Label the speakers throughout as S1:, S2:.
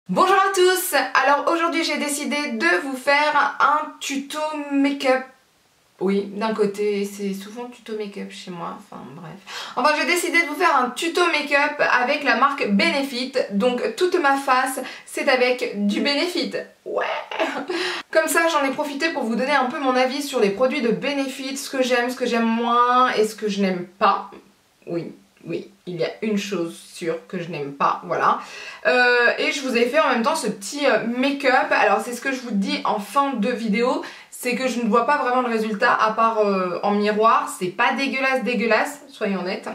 S1: Bonjour à tous. Alors aujourd'hui j'ai décidé de vous faire un tuto make-up. Oui, d'un côté c'est souvent tuto make-up chez moi, enfin bref. Enfin j'ai décidé de vous faire un tuto make-up avec la marque Benefit. Donc toute ma face c'est avec du Benefit. Ouais. Comme ça j'en ai profité pour vous donner un peu mon avis sur les produits de Benefit, ce que j'aime moins et ce que je n'aime pas. Oui, il y a une chose sûre que je n'aime pas, voilà. Et je vous ai fait en même temps ce petit make-up. Alors c'est ce que je vous dis en fin de vidéo, c'est que je ne vois pas vraiment le résultat à part en miroir. C'est pas dégueulasse, soyons honnêtes.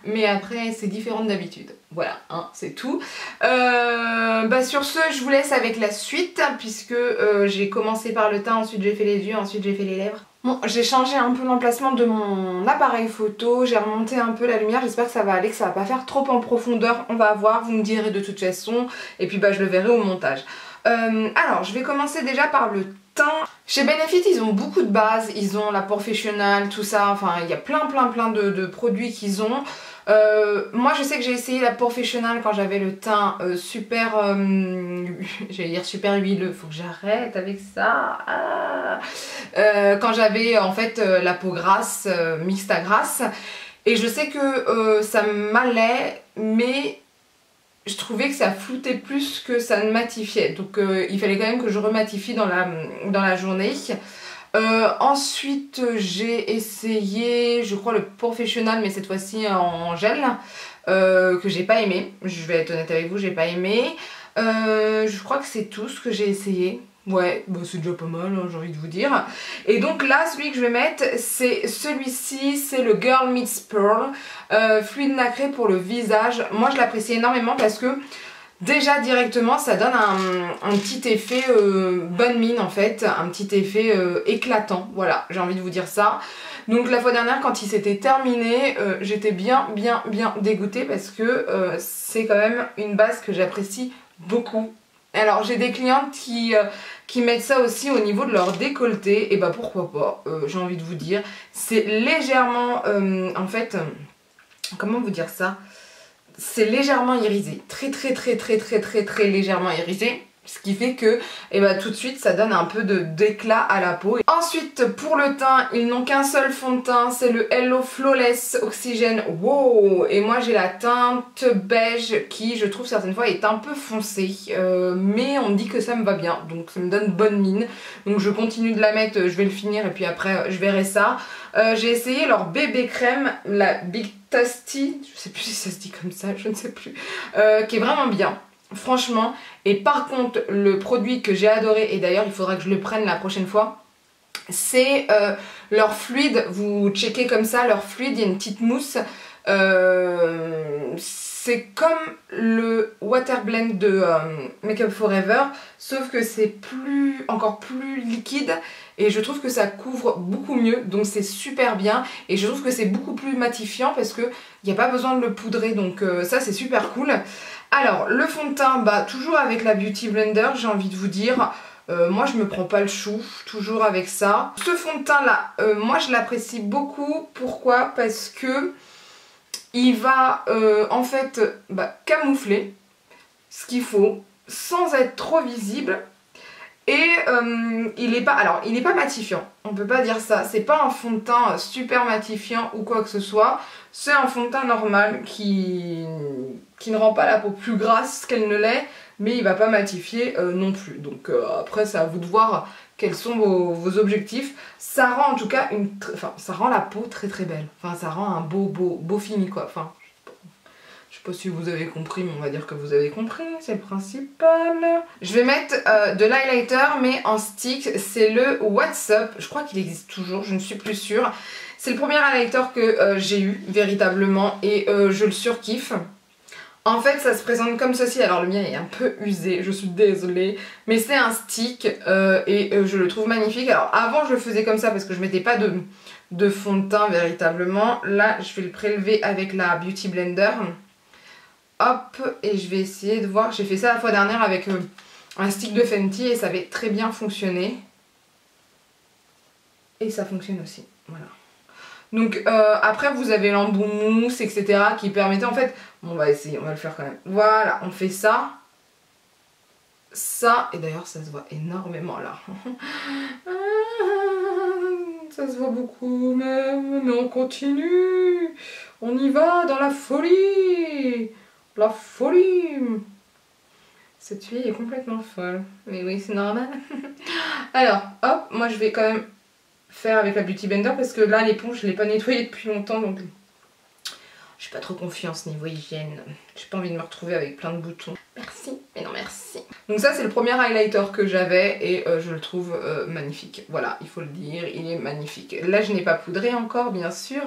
S1: Mais après c'est différent d'habitude. Voilà, hein, c'est tout. Sur ce, je vous laisse avec la suite, puisque j'ai commencé par le teint, ensuite j'ai fait les yeux, ensuite j'ai fait les lèvres. Bon, j'ai changé un peu l'emplacement de mon appareil photo, j'ai remonté un peu la lumière, j'espère que ça va aller, que ça va pas faire trop en profondeur, on va voir, vous me direz de toute façon, et puis je le verrai au montage. Alors, je vais commencer déjà par le teint. Chez Benefit, ils ont beaucoup de bases, ils ont la Professional, tout ça, enfin, il y a plein de produits qu'ils ont. Moi je sais que j'ai essayé la Professional quand j'avais le teint super, j'allais dire super huileux, faut que j'arrête avec ça. Quand j'avais en fait la peau grasse, mixte à grasse, et je sais que ça m'allait, mais je trouvais que ça floutait plus que ça ne matifiait, donc il fallait quand même que je rematifie dans la journée. Ensuite j'ai essayé je crois le Professional, mais cette fois-ci en gel, que j'ai pas aimé, je vais être honnête avec vous, j'ai pas aimé. Je crois que c'est tout ce que j'ai essayé. Ouais, bah c'est déjà pas mal, hein, j'ai envie de vous dire. Et donc là, celui que je vais mettre, c'est celui-ci, c'est le Girl Meets Pearl, fluide nacré pour le visage. Moi je l'apprécie énormément parce que déjà directement ça donne un petit effet bonne mine en fait, un petit effet éclatant, voilà, j'ai envie de vous dire ça. Donc la fois dernière quand il s'était terminé, j'étais bien dégoûtée parce que c'est quand même une base que j'apprécie beaucoup. Alors j'ai des clientes qui mettent ça aussi au niveau de leur décolleté, et bah pourquoi pas, j'ai envie de vous dire. C'est légèrement, en fait, comment vous dire ça? C'est légèrement irisé, très légèrement irisé, ce qui fait que tout de suite ça donne un peu d'éclat à la peau. Ensuite pour le teint, ils n'ont qu'un seul fond de teint, c'est le Hello Flawless Oxygène. Wow. Et moi j'ai la teinte beige qui je trouve certaines fois est un peu foncée, mais on me dit que ça me va bien, donc ça me donne bonne mine, donc je continue de la mettre, je vais le finir et puis après je verrai ça. J'ai essayé leur bébé crème, la Big Tasty, je sais plus si ça se dit comme ça, je ne sais plus, qui est vraiment bien, franchement. Et par contre, le produit que j'ai adoré, et d'ailleurs il faudra que je le prenne la prochaine fois, c'est leur fluide. Vous checkez comme ça, leur fluide, il y a une petite mousse, c'est comme le Water Blend de Make Up For Ever, sauf que c'est encore plus liquide, et je trouve que ça couvre beaucoup mieux, donc c'est super bien, et je trouve que c'est beaucoup plus matifiant parce que il n'y a pas besoin de le poudrer, donc ça c'est super cool. Alors le fond de teint, toujours avec la Beauty Blender, j'ai envie de vous dire. Moi je me prends pas le chou, toujours avec ça. Ce fond de teint là, moi je l'apprécie beaucoup. Pourquoi? Parce que il va en fait camoufler ce qu'il faut sans être trop visible. Et il est pas matifiant, on peut pas dire ça, c'est pas un fond de teint super matifiant ou quoi que ce soit, c'est un fond de teint normal qui ne rend pas la peau plus grasse qu'elle ne l'est, mais il va pas matifier non plus. Donc après c'est à vous de voir quels sont vos objectifs. Ça rend en tout cas ça rend la peau très belle, enfin ça rend un beau fini quoi, enfin. Je sais pas si vous avez compris, mais on va dire que vous avez compris, c'est le principal. Je vais mettre de l'highlighter, mais en stick, c'est le What's Up. Je crois qu'il existe toujours, je ne suis plus sûre. C'est le premier highlighter que j'ai eu, véritablement, et je le surkiffe. En fait, ça se présente comme ceci. Alors le mien est un peu usé, je suis désolée, mais c'est un stick et je le trouve magnifique. Alors avant, je le faisais comme ça parce que je mettais pas de fond de teint véritablement. Là, je vais le prélever avec la Beauty Blender. Hop, et je vais essayer de voir. J'ai fait ça la fois dernière avec un stick de Fenty et ça avait très bien fonctionné. Et ça fonctionne aussi, voilà. Donc après vous avez l'embout mousse etc. qui permettait en fait, bon, on va essayer, on va le faire quand même. Voilà, on fait ça. ça, et d'ailleurs ça se voit énormément là. Ça se voit beaucoup même, mais on continue. On y va dans la folie. La folie. Cette fille est complètement folle. Mais oui, c'est normal. Alors, hop, moi je vais quand même faire avec la Beauty Blender parce que là l'éponge je l'ai pas nettoyée depuis longtemps, donc j'ai pas trop confiance niveau hygiène. J'ai pas envie de me retrouver avec plein de boutons. Merci, mais non merci. Donc ça c'est le premier highlighter que j'avais et je le trouve magnifique. Voilà, il faut le dire, il est magnifique. Là je n'ai pas poudré encore bien sûr.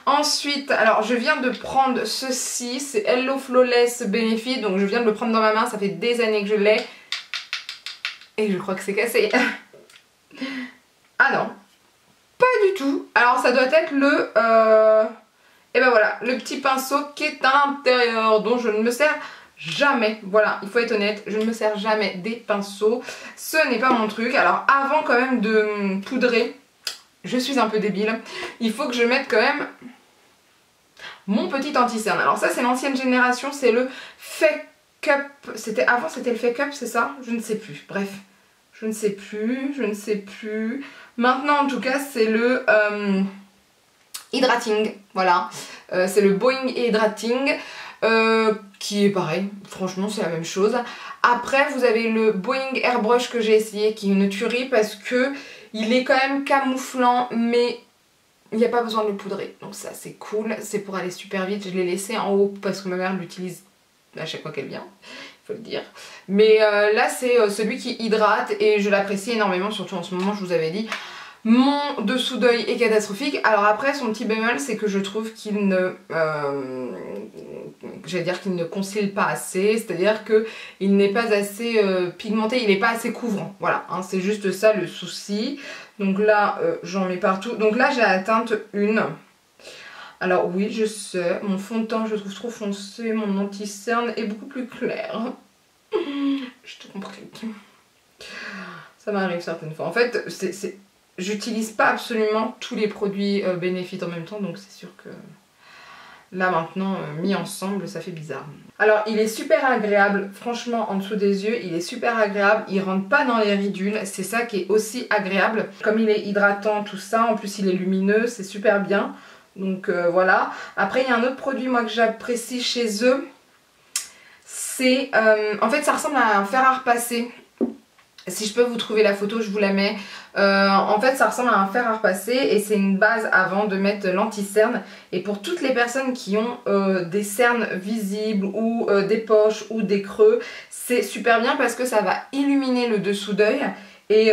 S1: Ensuite, alors je viens de prendre ceci, c'est Hello Flawless Benefit. Donc je viens de le prendre dans ma main, ça fait des années que je l'ai. Et je crois que c'est cassé. Ah non, pas du tout. Alors ça doit être le... Et ben voilà, le petit pinceau qui est à l'intérieur, dont je ne me sers jamais. Voilà, il faut être honnête, je ne me sers jamais des pinceaux. Ce n'est pas mon truc. Alors avant quand même de poudrer, je suis un peu débile, il faut que je mette quand même mon petit anti-cerne. Alors ça c'est l'ancienne génération, c'est le Fake Up. Avant c'était le Fake Up, c'est ça? Je ne sais plus, bref. Je ne sais plus. Maintenant en tout cas c'est le Hydrating, voilà. C'est le Boing Hydrating qui est pareil, franchement c'est la même chose. Après vous avez le Boing Airbrush que j'ai essayé qui est une tuerie parce que il est quand même camouflant mais il n'y a pas besoin de le poudrer. Donc ça c'est cool, c'est pour aller super vite. Je l'ai laissé en haut parce que ma mère l'utilise à chaque fois qu'elle vient. Faut le dire. Mais là c'est celui qui hydrate et je l'apprécie énormément, surtout en ce moment, je vous avais dit. Mon dessous d'œil est catastrophique. Alors après son petit bémol c'est que je trouve qu'il ne j'allais dire qu'il ne conceale pas assez, c'est-à-dire qu'il n'est pas assez pigmenté, il n'est pas assez couvrant. Voilà, hein, c'est juste ça le souci. Donc là j'en mets partout. Donc là j'ai la teinte 1. Alors oui, je sais, mon fond de teint je le trouve trop foncé, mon anti-cerne est beaucoup plus clair. Je te compris. Ça m'arrive certaines fois. En fait, j'utilise pas absolument tous les produits Benefit en même temps, donc c'est sûr que là maintenant, mis ensemble, ça fait bizarre. Alors il est super agréable, franchement en dessous des yeux, il est super agréable, il rentre pas dans les ridules, c'est ça qui est aussi agréable. Comme il est hydratant, tout ça, en plus il est lumineux, c'est super bien. Donc voilà. Après il y a un autre produit moi que j'apprécie chez eux. C'est en fait ça ressemble à un fer à repasser. Si je peux vous trouver la photo je vous la mets. En fait ça ressemble à un fer à repasser et c'est une base avant de mettre l'anti-cerne. Et pour toutes les personnes qui ont des cernes visibles ou des poches ou des creux, c'est super bien parce que ça va illuminer le dessous d'œil. Et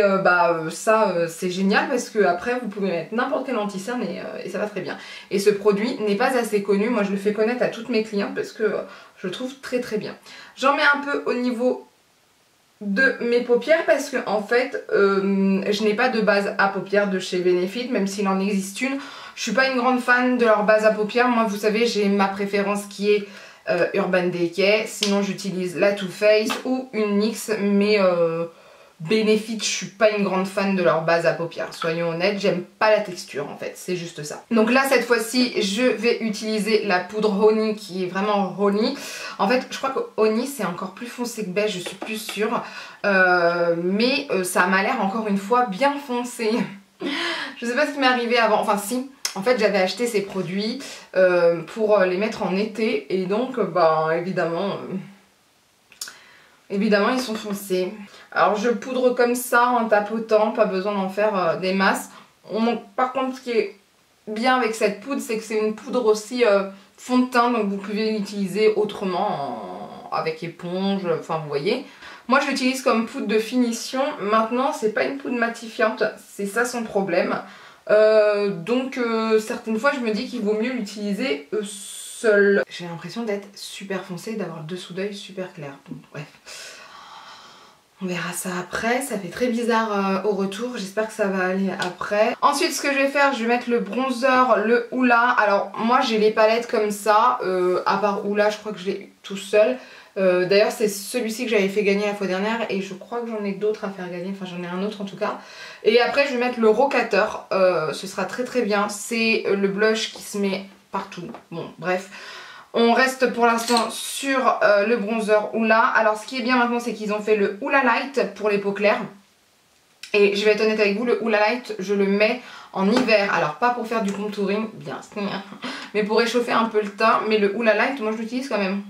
S1: ça c'est génial parce que après vous pouvez mettre n'importe quel anti-cerne et ça va très bien. Et ce produit n'est pas assez connu, moi je le fais connaître à toutes mes clientes parce que je le trouve très très bien. J'en mets un peu au niveau de mes paupières parce que en fait je n'ai pas de base à paupières de chez Benefit, même s'il en existe une. Je suis pas une grande fan de leur base à paupières, moi vous savez j'ai ma préférence qui est Urban Decay, sinon j'utilise la Too Faced ou une NYX, mais Benefit, je suis pas une grande fan de leur base à paupières, soyons honnêtes, j'aime pas la texture en fait, c'est juste ça. Donc là cette fois-ci je vais utiliser la poudre Honey qui est vraiment Honey. En fait je crois que Honey c'est encore plus foncé que beige, je suis plus sûre, mais ça m'a l'air encore une fois bien foncé. Je sais pas ce qui m'est arrivé avant, enfin si. En fait j'avais acheté ces produits pour les mettre en été et donc évidemment ils sont foncés. Alors je poudre comme ça en tapotant, pas besoin d'en faire des masses. Par contre ce qui est bien avec cette poudre c'est que c'est une poudre aussi fond de teint, donc vous pouvez l'utiliser autrement avec éponge, enfin vous voyez. Moi je l'utilise comme poudre de finition. Maintenant c'est pas une poudre matifiante, c'est ça son problème. Donc certaines fois je me dis qu'il vaut mieux l'utiliser seul. J'ai l'impression d'être super foncée, d'avoir le dessous d'œil super clair. Donc bref. On verra ça après, ça fait très bizarre au retour, j'espère que ça va aller après. Ensuite ce que je vais faire, je vais mettre le bronzer, le Hoola. Alors moi j'ai les palettes comme ça, à part Hoola je crois que je l'ai eu tout seul. D'ailleurs c'est celui-ci que j'avais fait gagner la fois dernière et je crois que j'en ai d'autres à faire gagner, enfin j'en ai un autre en tout cas. Et après je vais mettre le Rocateur, ce sera très très bien, c'est le blush qui se met partout, bon bref. On reste pour l'instant sur le bronzer Hoola. Alors ce qui est bien maintenant, c'est qu'ils ont fait le Hoola Light pour les peaux claires. Et je vais être honnête avec vous, le Hoola Light, je le mets en hiver. Alors pas pour faire du contouring, bien, mais pour réchauffer un peu le teint. Mais le Hoola Light, moi je l'utilise quand même.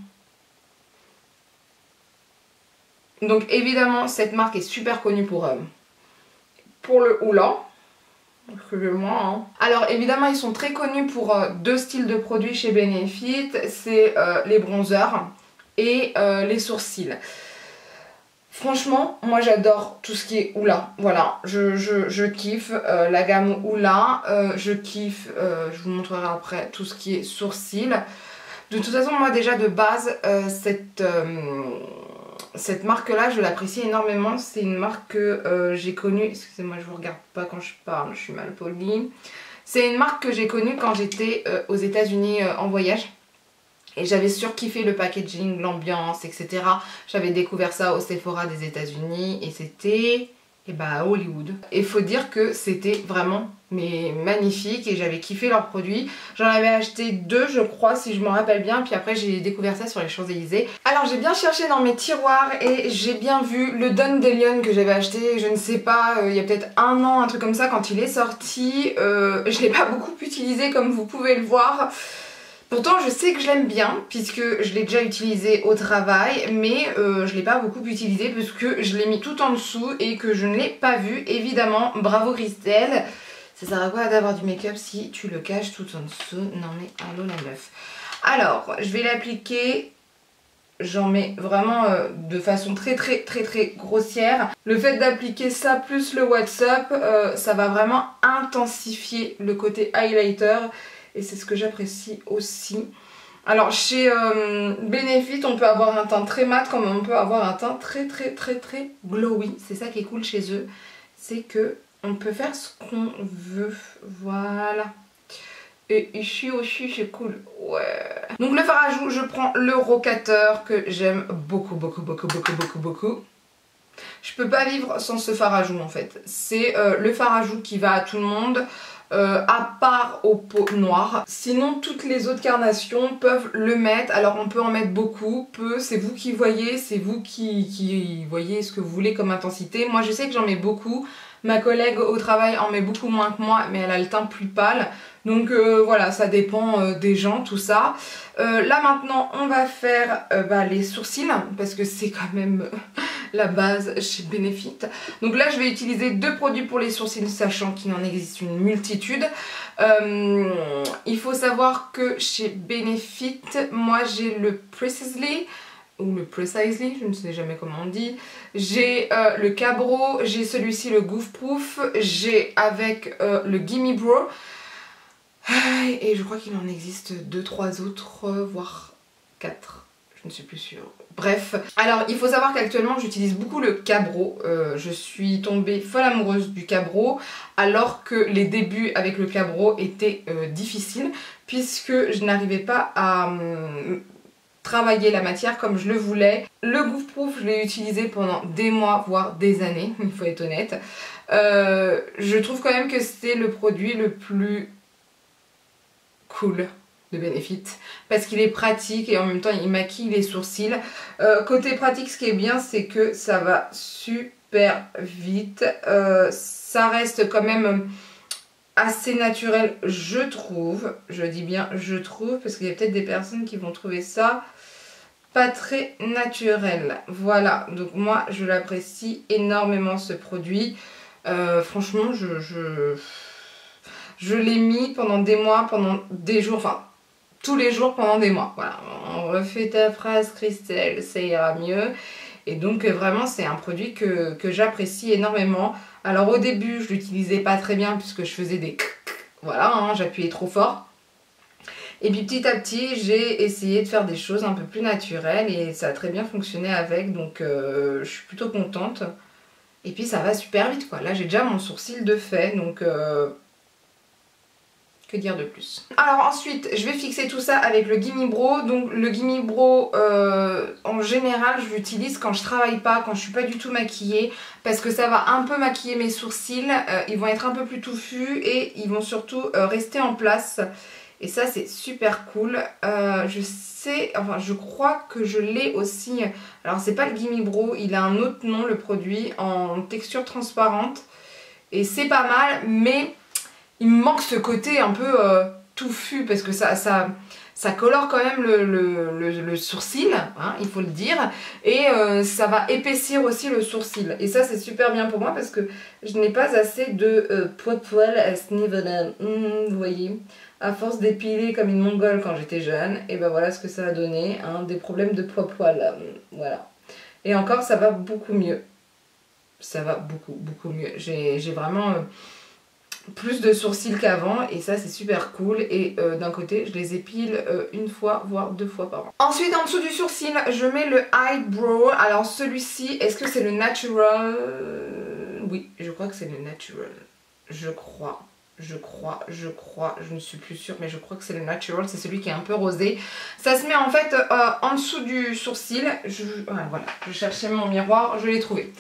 S1: Donc évidemment, cette marque est super connue pour le Hoola. Excusez-moi. Hein. Alors évidemment, ils sont très connus pour deux styles de produits chez Benefit. C'est les bronzers et les sourcils. Franchement, moi j'adore tout ce qui est Hoola. Voilà, je kiffe la gamme Hoola. Je kiffe, je vous montrerai après, tout ce qui est sourcils. De toute façon, moi déjà de base, cette marque-là, je l'apprécie énormément. C'est une marque que j'ai connue. Excusez-moi, je vous regarde pas quand je parle, je suis mal polie. C'est une marque que j'ai connue quand j'étais aux États-Unis en voyage. Et j'avais surkiffé le packaging, l'ambiance, etc. J'avais découvert ça au Sephora des États-Unis et c'était à Hollywood. Et faut dire que c'était vraiment magnifique et j'avais kiffé leurs produits. J'en avais acheté 2 je crois si je me rappelle bien, puis après j'ai découvert ça sur les Champs-Élysées. Alors j'ai bien cherché dans mes tiroirs et j'ai bien vu le Dandelion que j'avais acheté, je ne sais pas, il y a peut-être 1 an, un truc comme ça quand il est sorti. Je l'ai pas beaucoup utilisé comme vous pouvez le voir. Pourtant je sais que je l'aime bien puisque je l'ai déjà utilisé au travail, mais je l'ai pas beaucoup utilisé parce que je l'ai mis tout en dessous et que je ne l'ai pas vu. Évidemment, bravo Christelle. Ça sert à quoi d'avoir du make-up si tu le caches tout en dessous? Non mais allô la meuf. Alors, je vais l'appliquer. J'en mets vraiment de façon très grossière. Le fait d'appliquer ça plus le WhatsApp, ça va vraiment intensifier le côté highlighter. Et c'est ce que j'apprécie aussi. Alors chez Benefit, on peut avoir un teint très mat comme on peut avoir un teint très glowy. C'est ça qui est cool chez eux. C'est que on peut faire ce qu'on veut. Voilà. Et ici aussi c'est cool. Ouais. Donc le fard à joues, je prends le Rocateur que j'aime beaucoup. Je peux pas vivre sans ce fard à joues en fait. C'est le fard à joues qui va à tout le monde. À part aux peaux noires. Sinon toutes les autres carnations peuvent le mettre. Alors on peut en mettre beaucoup, peu, c'est vous qui voyez, c'est vous qui voyez ce que vous voulez comme intensité. Moi je sais que j'en mets beaucoup. Ma collègue au travail en met beaucoup moins que moi, mais elle a le teint plus pâle. Donc voilà, ça dépend des gens, tout ça. Là maintenant on va faire les sourcils, parce que c'est quand même la base chez Benefit. Donc là je vais utiliser 2 produits pour les sourcils, sachant qu'il en existe une multitude. Il faut savoir que chez Benefit, moi j'ai le Precisely, ou le Precisely, je ne sais jamais comment on dit. J'ai le Cabro, j'ai celui-ci le Goof Proof, j'ai avec le Gimme Bro. Et je crois qu'il en existe 2-3 autres, voire 4. Je ne suis plus sûre. Bref, alors il faut savoir qu'actuellement j'utilise beaucoup le Cabro. Je suis tombée folle amoureuse du Cabro, alors que les débuts avec le Cabro étaient difficiles, puisque je n'arrivais pas à travailler la matière comme je le voulais. Le Goof Proof, je l'ai utilisé pendant des mois, voire des années, il faut être honnête. Je trouve quand même que c'est le produit le plus cool de Benefit parce qu'il est pratique et en même temps il maquille les sourcils. Côté pratique, ce qui est bien, c'est que ça va super vite. Ça reste quand même assez naturel, je trouve. Je dis bien je trouve, parce qu'il y a peut-être des personnes qui vont trouver ça pas très naturel. Voilà, donc moi je l'apprécie énormément ce produit. Franchement je l'ai mis pendant des mois, pendant des jours, enfin tous les jours pendant des mois. Voilà, on refait ta phrase Christelle, ça ira mieux. Et donc vraiment c'est un produit que j'apprécie énormément. Alors au début je l'utilisais pas très bien puisque je faisais des... Voilà, hein, j'appuyais trop fort. Et puis petit à petit j'ai essayé de faire des choses un peu plus naturelles et ça a très bien fonctionné avec. Donc je suis plutôt contente. Et puis ça va super vite quoi. Là j'ai déjà mon sourcil de fait, donc... que dire de plus? Alors ensuite je vais fixer tout ça avec le Gimme Bro. Donc le Gimme Bro en général je l'utilise quand je travaille pas, quand je suis pas du tout maquillée, parce que ça va un peu maquiller mes sourcils, ils vont être un peu plus touffus et ils vont surtout rester en place. Et ça c'est super cool. Je sais, enfin je crois que je l'ai aussi. Alors c'est pas le Gimme Brow, il a un autre nom le produit en texture transparente. Et c'est pas mal, mais il me manque ce côté un peu touffu parce que ça colore quand même le sourcil, hein, il faut le dire, et ça va épaissir aussi le sourcil. Et ça c'est super bien pour moi parce que je n'ai pas assez de poil à ce niveau-là. Vous voyez, à force d'épiler comme une mongole quand j'étais jeune, et ben voilà ce que ça a donné, hein, des problèmes de poil. Voilà. Et encore ça va beaucoup mieux. Ça va beaucoup mieux. J'ai vraiment plus de sourcils qu'avant et ça c'est super cool. Et d'un côté je les épile une fois voire 2 fois par an. Ensuite en dessous du sourcil je mets le eyebrow. Alors celui-ci, est-ce que c'est le natural? Oui, je crois que c'est le natural. Je ne suis plus sûre, mais je crois que c'est le natural, c'est celui qui est un peu rosé. Ça se met en fait en dessous du sourcil. Voilà, je cherchais mon miroir, je l'ai trouvé.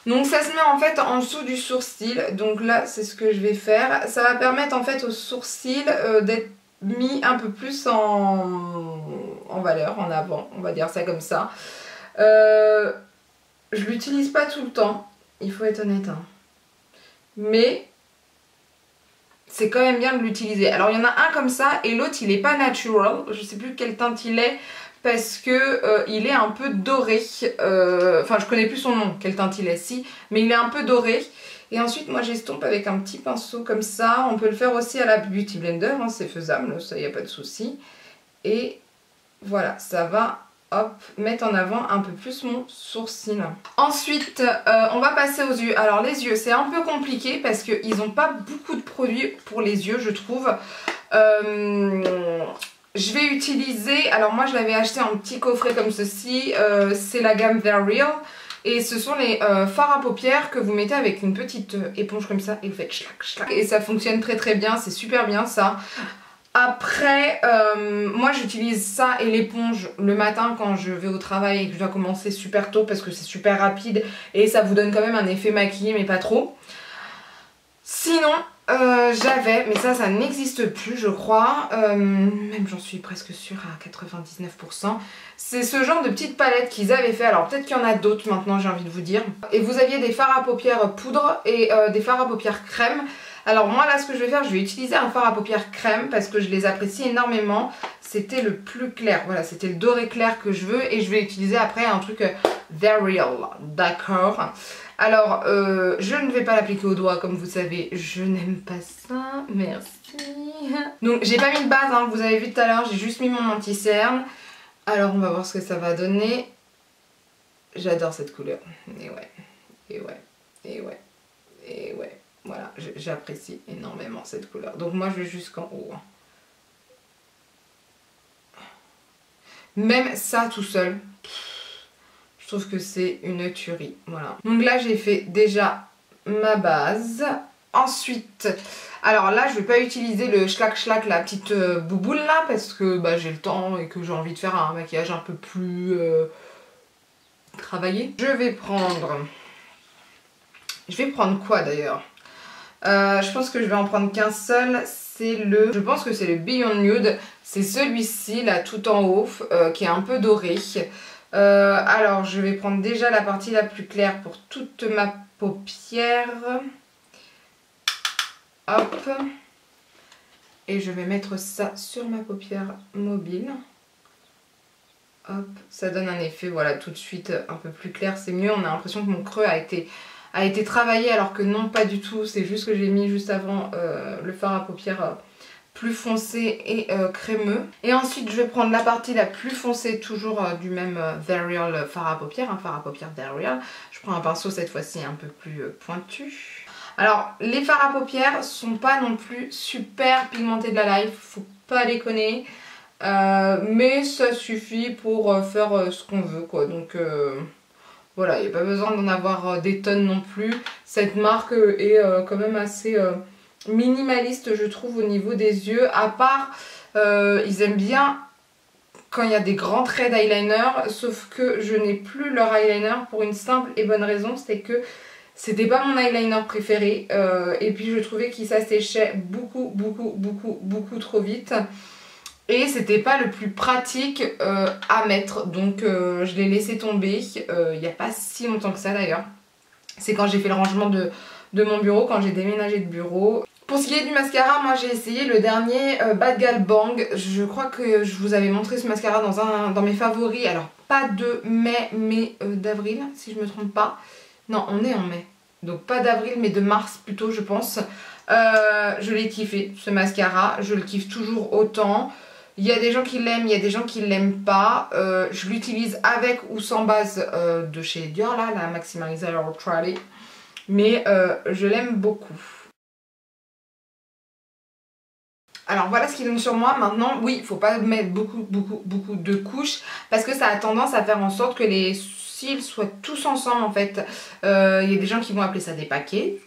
S1: Donc ça se met en fait en dessous du sourcil, donc là c'est ce que je vais faire. Ça va permettre en fait au sourcil d'être mis un peu plus en valeur, en avant, on va dire ça comme ça. Je l'utilise pas tout le temps, il faut être honnête, hein. Mais c'est quand même bien de l'utiliser. Alors il y en a un comme ça et l'autre il est pas natural, je sais plus quelle teinte il est. Parce que il est un peu doré, enfin je connais plus son nom, quelle teinte il est, si, mais il est un peu doré. Et ensuite moi j'estompe avec un petit pinceau comme ça, on peut le faire aussi à la Beauty Blender, hein, c'est faisable, ça y a pas de souci. Et voilà, ça va hop, mettre en avant un peu plus mon sourcil. Ensuite on va passer aux yeux. Alors les yeux c'est un peu compliqué parce qu'ils n'ont pas beaucoup de produits pour les yeux je trouve. Je vais utiliser, alors moi je l'avais acheté en petit coffret comme ceci, c'est la gamme They're Real. Et ce sont les fards à paupières que vous mettez avec une petite éponge comme ça et vous faites schlac schlac. Et ça fonctionne très bien, c'est super bien ça. Après, moi j'utilise ça et l'éponge le matin quand je vais au travail et que je dois commencer super tôt parce que c'est super rapide et ça vous donne quand même un effet maquillé mais pas trop. Sinon, j'avais, mais ça n'existe plus je crois, même j'en suis presque sûre à 99%, c'est ce genre de petite palette qu'ils avaient fait, alors peut-être qu'il y en a d'autres maintenant j'ai envie de vous dire. Et vous aviez des fards à paupières poudre et des fards à paupières crème. Alors moi là ce que je vais faire, je vais utiliser un fard à paupières crème parce que je les apprécie énormément. C'était le plus clair, voilà c'était le doré clair que je veux et je vais utiliser après un truc They're Real, d'accord. Alors, je ne vais pas l'appliquer au doigt comme vous savez, je n'aime pas ça, merci. Donc j'ai pas mis de base, hein, vous avez vu tout à l'heure, j'ai juste mis mon anti-cerne. Alors on va voir ce que ça va donner. J'adore cette couleur, et ouais, voilà, j'apprécie énormément cette couleur. Donc moi je vais jusqu'en haut. Même ça tout seul. Je trouve que c'est une tuerie, voilà. Donc là j'ai fait déjà ma base. Ensuite, alors là je vais pas utiliser le schlac schlac, la petite bouboule là, parce que bah, j'ai le temps et que j'ai envie de faire un maquillage un peu plus travaillé. Je vais prendre quoi d'ailleurs? Je pense que je vais en prendre qu'un seul, je pense que c'est le Beyond Nude. C'est celui-ci là tout en haut, qui est un peu doré. Alors je vais prendre déjà la partie la plus claire pour toute ma paupière. Hop. Et je vais mettre ça sur ma paupière mobile. Hop. Ça donne un effet voilà tout de suite un peu plus clair. C'est mieux, on a l'impression que mon creux a été travaillé alors que non pas du tout. C'est juste que j'ai mis juste avant le fard à paupières plus foncé et crémeux. Et ensuite je vais prendre la partie la plus foncée, toujours du même They're Real fard à paupières, un fard à paupières They're Real. Je prends un pinceau cette fois-ci un peu plus pointu. Alors les fards à paupières sont pas non plus super pigmentés de la life, faut pas déconner. Mais ça suffit pour faire ce qu'on veut quoi, donc voilà, il n'y a pas besoin d'en avoir des tonnes non plus. Cette marque est quand même assez minimaliste je trouve au niveau des yeux, à part ils aiment bien quand il y a des grands traits d'eyeliner, sauf que je n'ai plus leur eyeliner pour une simple et bonne raison, c'est que c'était pas mon eyeliner préféré et puis je trouvais qu'il s'asséchait beaucoup trop vite. et c'était pas le plus pratique à mettre, donc je l'ai laissé tomber il n'y a pas si longtemps que ça d'ailleurs. C'est quand j'ai fait le rangement de mon bureau, quand j'ai déménagé de bureau. Pour ce qui est du mascara, moi j'ai essayé le dernier Bad Gal Bang. Je crois que je vous avais montré ce mascara dans mes favoris. Alors pas de mai, mais d'avril si je me trompe pas. Non, on est en mai. Donc pas d'avril mais de mars plutôt je pense. Je l'ai kiffé ce mascara. Je le kiffe toujours autant. Il y a des gens qui l'aiment, il y a des gens qui l'aiment pas. Je l'utilise avec ou sans base de chez Dior là, la Maximizer Ultra. Mais je l'aime beaucoup. Alors voilà ce qu'il donne sur moi. Maintenant, oui, il ne faut pas mettre beaucoup de couches parce que ça a tendance à faire en sorte que les cils soient tous ensemble en fait. Il y a des gens qui vont appeler ça des paquets.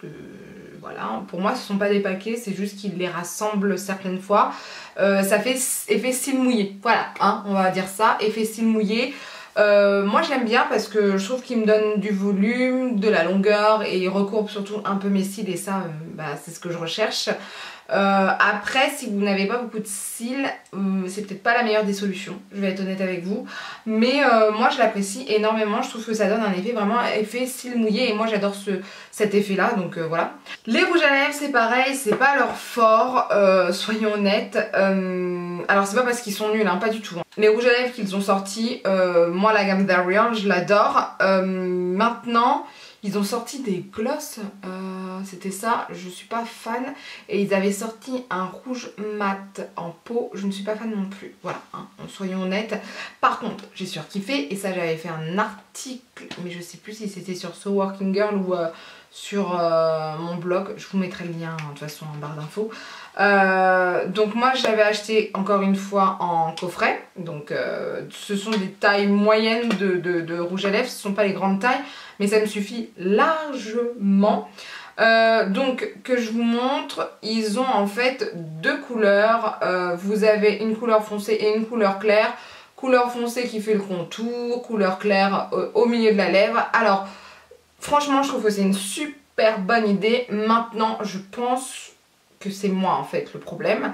S1: Voilà, pour moi ce ne sont pas des paquets, c'est juste qu'ils les rassemblent certaines fois. Ça fait effet cils mouillé. Voilà, hein, on va dire ça, effet cils mouillé. Moi je l'aime bien parce que je trouve qu'il me donne du volume, de la longueur et il recourbe surtout un peu mes cils et ça c'est ce que je recherche. Après si vous n'avez pas beaucoup de cils c'est peut-être pas la meilleure des solutions, je vais être honnête avec vous, mais moi je l'apprécie énormément. Je trouve que ça donne un effet vraiment effet cils mouillé et moi j'adore cet effet là, donc voilà. Les rouges à lèvres c'est pareil, c'est pas leur fort, soyons honnêtes. Alors c'est pas parce qu'ils sont nuls, hein, pas du tout hein. Les rouges à lèvres qu'ils ont sortis, moi la gamme d'Ariel je l'adore. Maintenant ils ont sorti des gloss, c'était ça, je suis pas fan. Et ils avaient sorti un rouge mat en peau, je ne suis pas fan non plus. Voilà, hein, soyons honnêtes. Par contre, j'ai surkiffé, et ça j'avais fait un article, mais je sais plus si c'était sur So Working Girl ou sur mon blog. Je vous mettrai le lien de toute façon en barre d'infos. Donc moi je l'avais acheté encore une fois en coffret. Donc ce sont des tailles moyennes de rouge à lèvres, ce ne sont pas les grandes tailles, mais ça me suffit largement. Donc que je vous montre, ils ont en fait deux couleurs. Vous avez une couleur foncée et une couleur claire. Couleur foncée qui fait le contour, couleur claire au milieu de la lèvre. Alors franchement je trouve que c'est une super bonne idée. Maintenant je pense que c'est moi en fait le problème.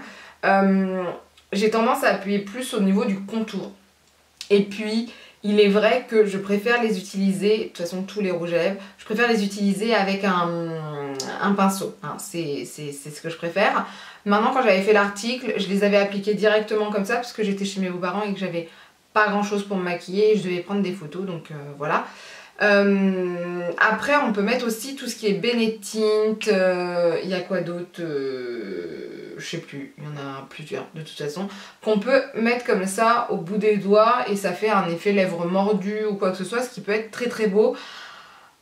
S1: J'ai tendance à appuyer plus au niveau du contour. Et puis il est vrai que je préfère les utiliser, de toute façon tous les rouges à lèvres, je préfère les utiliser avec un pinceau, hein, c'est ce que je préfère. Maintenant quand j'avais fait l'article, je les avais appliqués directement comme ça parce que j'étais chez mes beaux-parents et que j'avais pas grand chose pour me maquiller et je devais prendre des photos, donc voilà. Après on peut mettre aussi tout ce qui est Benetint, il y a quoi d'autre, je sais plus, il y en a plusieurs de toute façon, qu'on peut mettre comme ça au bout des doigts et ça fait un effet lèvres mordues ou quoi que ce soit, ce qui peut être très très beau.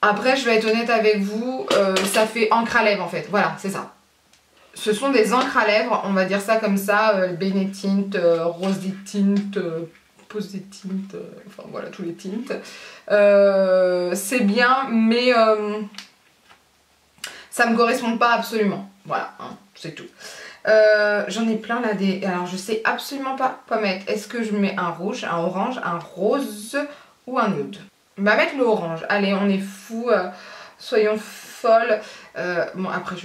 S1: Après je vais être honnête avec vous, ça fait encre à lèvres en fait, voilà c'est ça. Ce sont des encres à lèvres, on va dire ça comme ça, Benetint, Rosy Tint, Posé Tint, enfin voilà tous les tints. C'est bien mais ça me correspond pas absolument, voilà hein, c'est tout. J'en ai plein là des... Alors je sais absolument pas quoi mettre. Est-ce que je mets un rouge, un orange, un rose ou un nude? On va mettre le orange. Allez on est fou, soyons folles. Bon après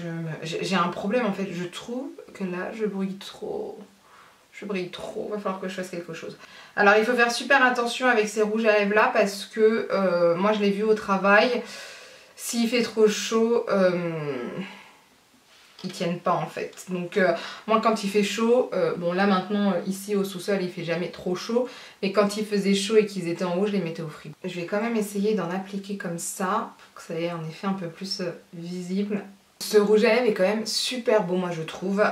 S1: j'ai un problème en fait. Je trouve que là je brille trop. Je brille trop, va falloir que je fasse quelque chose. Alors il faut faire super attention avec ces rouges à lèvres là parce que moi je l'ai vu au travail. S'il fait trop chaud... ils tiennent pas en fait. Donc moi quand il fait chaud, bon là maintenant ici au sous-sol il fait jamais trop chaud, mais quand il faisait chaud et qu'ils étaient en haut je les mettais au frigo. Je vais quand même essayer d'en appliquer comme ça pour que ça ait un effet un peu plus visible. Ce rouge à lèvres est quand même super beau moi je trouve.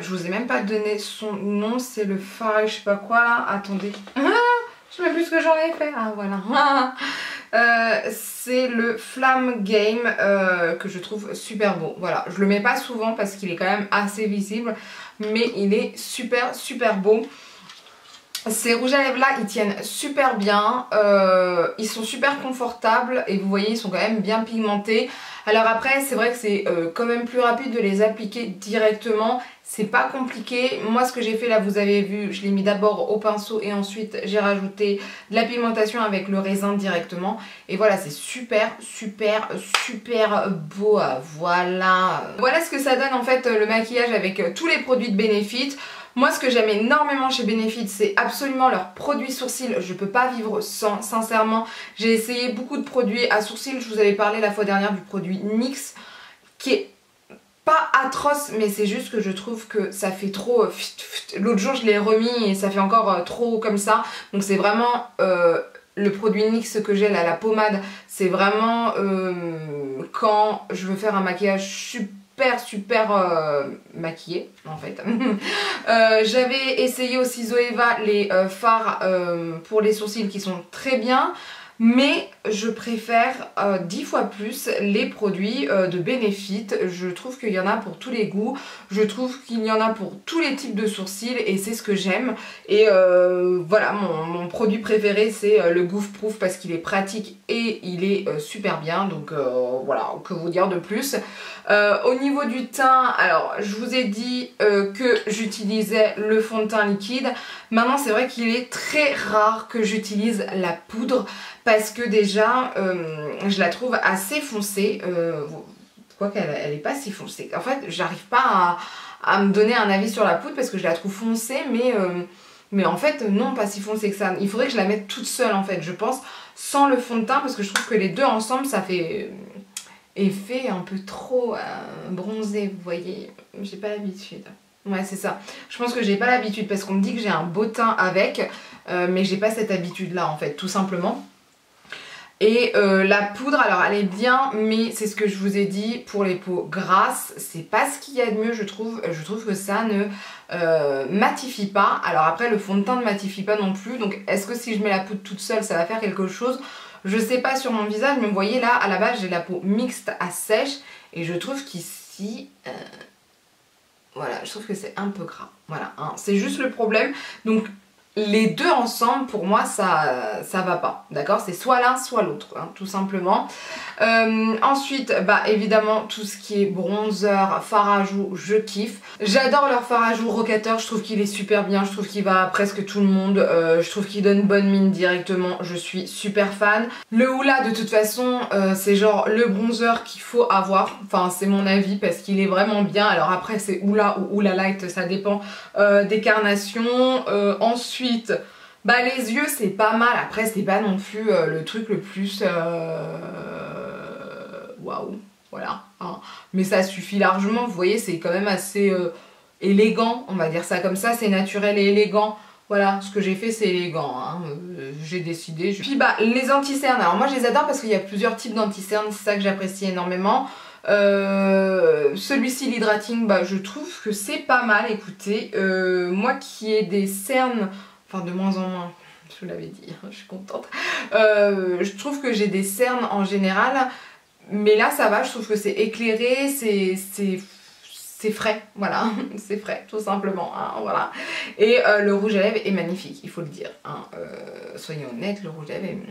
S1: Je vous ai même pas donné son nom, c'est le Far je sais pas quoi là, attendez. Je sais même plus ce que j'en ai fait, ah voilà. C'est le Flamme Game que je trouve super beau. Voilà, je le mets pas souvent parce qu'il est quand même assez visible, mais il est super beau. Ces rouges à lèvres là ils tiennent super bien, ils sont super confortables et vous voyez ils sont quand même bien pigmentés. Alors après c'est vrai que c'est quand même plus rapide de les appliquer directement, c'est pas compliqué. Moi ce que j'ai fait là vous avez vu, je l'ai mis d'abord au pinceau et ensuite j'ai rajouté de la pigmentation avec le raisin directement. Et voilà c'est super beau, voilà. Voilà ce que ça donne en fait le maquillage avec tous les produits de Benefit. Moi ce que j'aime énormément chez Benefit, c'est absolument leurs produits sourcils. Je peux pas vivre sans, sincèrement. J'ai essayé beaucoup de produits à sourcils. Je vous avais parlé la fois dernière du produit NYX qui est pas atroce, mais c'est juste que je trouve que ça fait trop... L'autre jour je l'ai remis et ça fait encore trop comme ça. Donc c'est vraiment... le produit NYX que j'ai là, la pommade, c'est vraiment quand je veux faire un maquillage super maquillé en fait. J'avais essayé aussi Zoeva les fards pour les sourcils qui sont très bien. Mais je préfère 10 fois plus les produits de Benefit. Je trouve qu'il y en a pour tous les goûts. Je trouve qu'il y en a pour tous les types de sourcils et c'est ce que j'aime. Et voilà, mon produit préféré c'est le Goof Proof parce qu'il est pratique et il est super bien. Donc voilà, que vous dire de plus. Au niveau du teint, alors je vous ai dit que j'utilisais le fond de teint liquide. Maintenant c'est vrai qu'il est très rare que j'utilise la poudre parce que déjà je la trouve assez foncée, quoique elle est pas si foncée. En fait j'arrive pas à me donner un avis sur la poudre parce que je la trouve foncée mais en fait non, pas si foncée que ça. Il faudrait que je la mette toute seule en fait je pense, sans le fond de teint, parce que je trouve que les deux ensemble ça fait effet un peu trop bronzé, vous voyez. J'ai pas l'habitude. Ouais c'est ça, je pense que j'ai pas l'habitude parce qu'on me dit que j'ai un beau teint avec mais j'ai pas cette habitude là en fait, tout simplement. Et la poudre, alors elle est bien, mais c'est ce que je vous ai dit, pour les peaux grasses, c'est pas ce qu'il y a de mieux je trouve. Je trouve que ça ne matifie pas. Alors après le fond de teint ne matifie pas non plus, donc est-ce que si je mets la poudre toute seule ça va faire quelque chose? Je sais pas sur mon visage, mais vous voyez là, à la base j'ai la peau mixte à sèche, et je trouve qu'ici... voilà, je trouve que c'est un peu gras. Voilà, hein, c'est juste le problème. Donc les deux ensemble, pour moi, ça va pas. D'accord? C'est soit l'un, soit l'autre, hein, tout simplement. Ensuite, bah évidemment, tout ce qui est bronzer, fard à joues, je kiffe. J'adore leur fard à joues Rockateur, je trouve qu'il est super bien, je trouve qu'il va à presque tout le monde. Je trouve qu'il donne bonne mine directement, je suis super fan. Le Hoola, de toute façon, c'est genre le bronzer qu'il faut avoir. Enfin, c'est mon avis, parce qu'il est vraiment bien. Alors après, c'est Hoola ou Hoola Light, ça dépend des carnations. Ensuite, bah les yeux c'est pas mal, après c'est pas non plus le truc le plus waouh, voilà, hein. Mais ça suffit largement, vous voyez, c'est quand même assez élégant, on va dire ça comme ça, c'est naturel et élégant. Voilà, ce que j'ai fait c'est élégant, hein. J'ai décidé. Puis bah les anti-cernes, alors moi je les adore parce qu'il y a plusieurs types d'anti-cernes, c'est ça que j'apprécie énormément. Celui-ci l'hydrating, bah je trouve que c'est pas mal. Écoutez, moi qui ai des cernes, enfin de moins en moins, je vous l'avais dit, je suis contente, je trouve que j'ai des cernes en général, mais là ça va, je trouve que c'est éclairé, c'est frais, voilà, c'est frais tout simplement, hein, voilà. Et le rouge à lèvres est magnifique, il faut le dire, hein, soyons honnêtes, le rouge à lèvres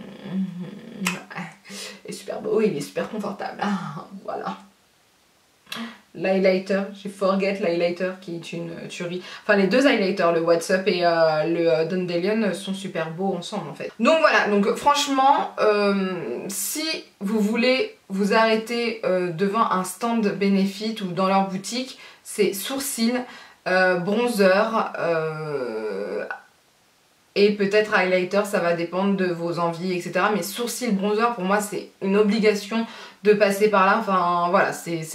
S1: est super beau, il est super confortable, hein, voilà. L'highlighter, j'ai forget l'highlighter qui est une tuerie. Enfin les deux highlighters, le What's Up et le Dandelion sont super beaux ensemble en fait. Donc voilà, donc franchement, si vous voulez vous arrêter devant un stand Benefit ou dans leur boutique, c'est sourcils, bronzer et peut-être highlighter, ça va dépendre de vos envies, etc. Mais sourcils, bronzer, pour moi c'est une obligation de passer par là, enfin voilà, c'est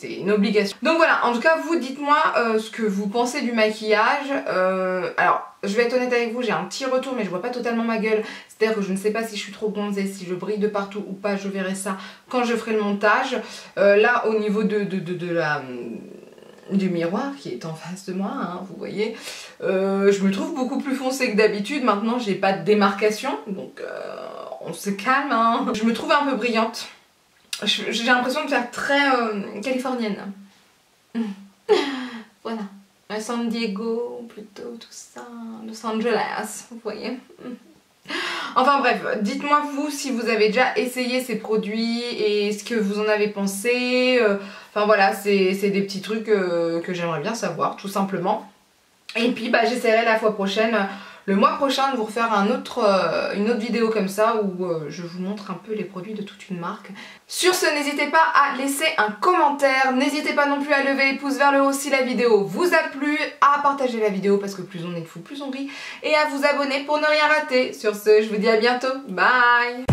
S1: une obligation. Donc voilà, en tout cas vous dites-moi ce que vous pensez du maquillage. Alors je vais être honnête avec vous, j'ai un petit retour mais je vois pas totalement ma gueule, c'est à dire que je ne sais pas si je suis trop bronzée, si je brille de partout ou pas, je verrai ça quand je ferai le montage. Là au niveau du miroir qui est en face de moi, hein, vous voyez, je me trouve beaucoup plus foncée que d'habitude. Maintenant j'ai pas de démarcation, donc on se calme, hein. Je me trouve un peu brillante. J'ai l'impression de faire très californienne. Voilà. San Diego, plutôt tout ça. Los Angeles, vous voyez. Enfin bref, dites-moi vous si vous avez déjà essayé ces produits et ce que vous en avez pensé. Enfin voilà, c'est des petits trucs que j'aimerais bien savoir, tout simplement. Et puis bah j'essaierai la fois prochaine le mois prochain de vous refaire une autre vidéo comme ça où je vous montre un peu les produits de toute une marque. Sur ce, n'hésitez pas à laisser un commentaire, n'hésitez pas non plus à lever les pouces vers le haut si la vidéo vous a plu, à partager la vidéo parce que plus on est fou, plus on rit, et à vous abonner pour ne rien rater. Sur ce, je vous dis à bientôt, bye.